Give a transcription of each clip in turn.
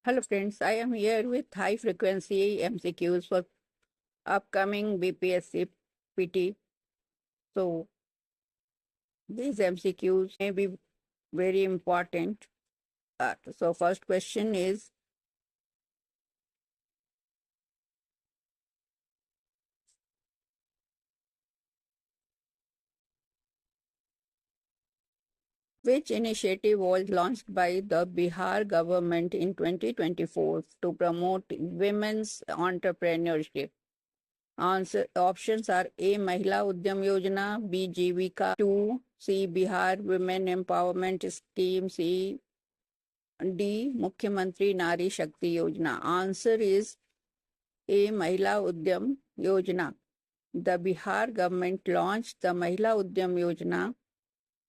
Hello friends, I am here with high frequency MCQs for upcoming BPSC PT. So these MCQs may be very important. So first question is, which initiative was launched by the Bihar government in 2024 to promote women's entrepreneurship? Options are A. Mahila Udyam Yojana, B. Jivika 2, C. Bihar Women Empowerment Scheme, C. D. Mukhyamantri Nari Shakti Yojana. Answer is A. Mahila Udyam Yojana. The Bihar government launched the Mahila Udyam Yojana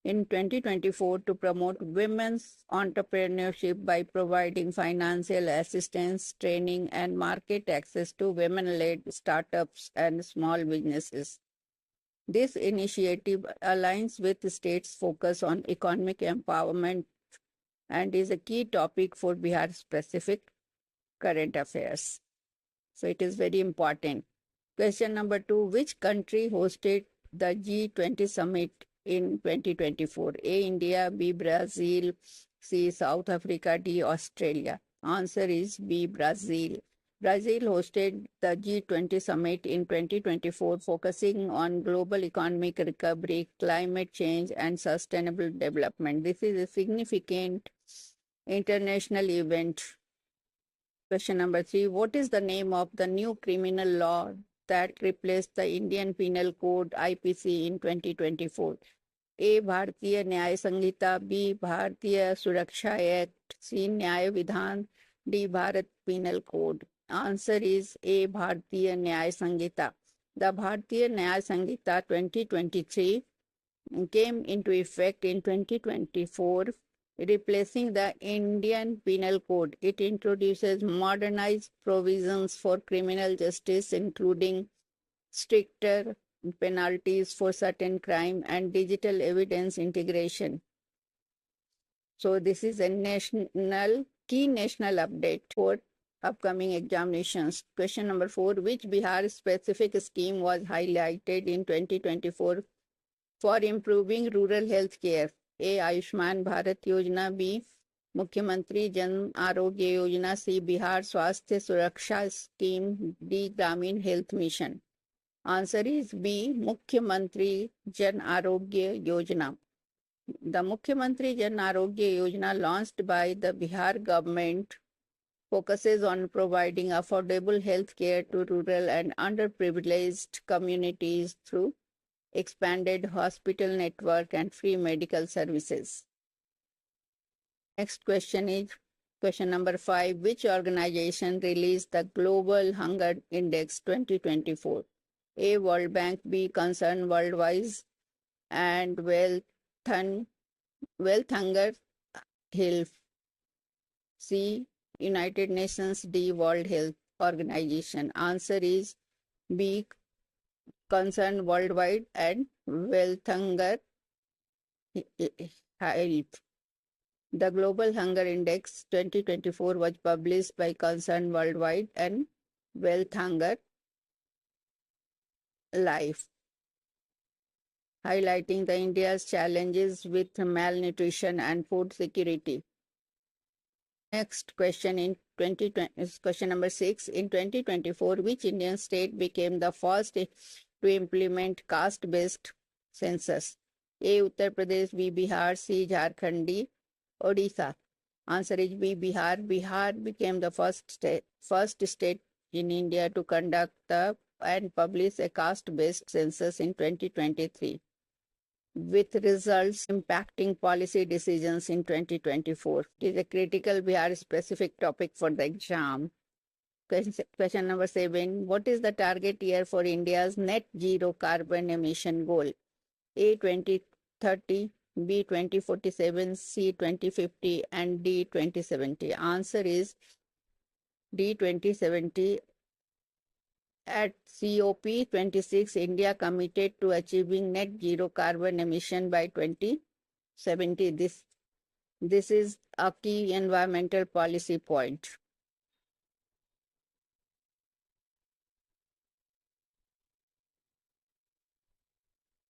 in 2024 to promote women's entrepreneurship by providing financial assistance, training, and market access to women-led startups and small businesses. This initiative aligns with the state's focus on economic empowerment and is a key topic for Bihar specific current affairs. So it is very important. Question number 2. Which country hosted the G20 summit in 2024? A. India, B. Brazil, C. South Africa, D. Australia. Answer is B. Brazil. Brazil hosted the G20 summit in 2024, focusing on global economic recovery, climate change, and sustainable development. This is a significant international event. Question number 3. What is the name of the new criminal law that replaced the Indian Penal Code IPC in 2024? A. भारतीय न्याय संहिता, B. भारतीय सुरक्षा act, C. न्याय विधान, D. Bharat penal code. Answer is A. भारतीय न्याय संहिता. The Bharatiya Nyaya Sanhita 2023 came into effect in 2024, replacing the Indian Penal Code. It introduces modernized provisions for criminal justice, including stricter penalties for certain crime and digital evidence integration. So this is a key national update for upcoming examinations. Question number 4. Which Bihar specific scheme was highlighted in 2024 for improving rural health care? A. Ayushman Bharat Yojana, B. Mukhyamantri Jan Arogya Yojana, C. Bihar Swasthya Suraksha Scheme, D. Gramin Health Mission. Answer is B. Mukhyamantri Jan Arogya Yojana. The Mukhyamantri Jan Arogya Yojana, launched by the Bihar government, focuses on providing affordable health care to rural and underprivileged communities through expanded hospital network and free medical services. Next question is question number 5. Which organization released the Global Hunger Index 2024? A. World Bank, B. Concern Worldwide, and Wealth Hunger Health, C. United Nations, D. World Health Organization. Answer is B. Concern Worldwide and Wealth Hunger Health. The Global Hunger Index 2024 was published by Concern Worldwide and Wealth Hunger Life, highlighting the India's challenges with malnutrition and food security. Next question in 2020 is question number 6. In 2024, which Indian state became the first to implement caste-based census? A. Uttar Pradesh, B. Bihar, C. Jharkhand, D. Odisha. Answer is B. Bihar. Bihar became the first state in India to conduct and publish a caste-based census in 2023, with results impacting policy decisions in 2024. It is a critical Bihar-specific topic for the exam. Question number 7. What is the target year for India's net zero carbon emission goal? A. 2030, B. 2047, C. 2050, and D. 2070. Answer is D. 2070. At COP26, India committed to achieving net zero carbon emission by 2070. This is a key environmental policy point.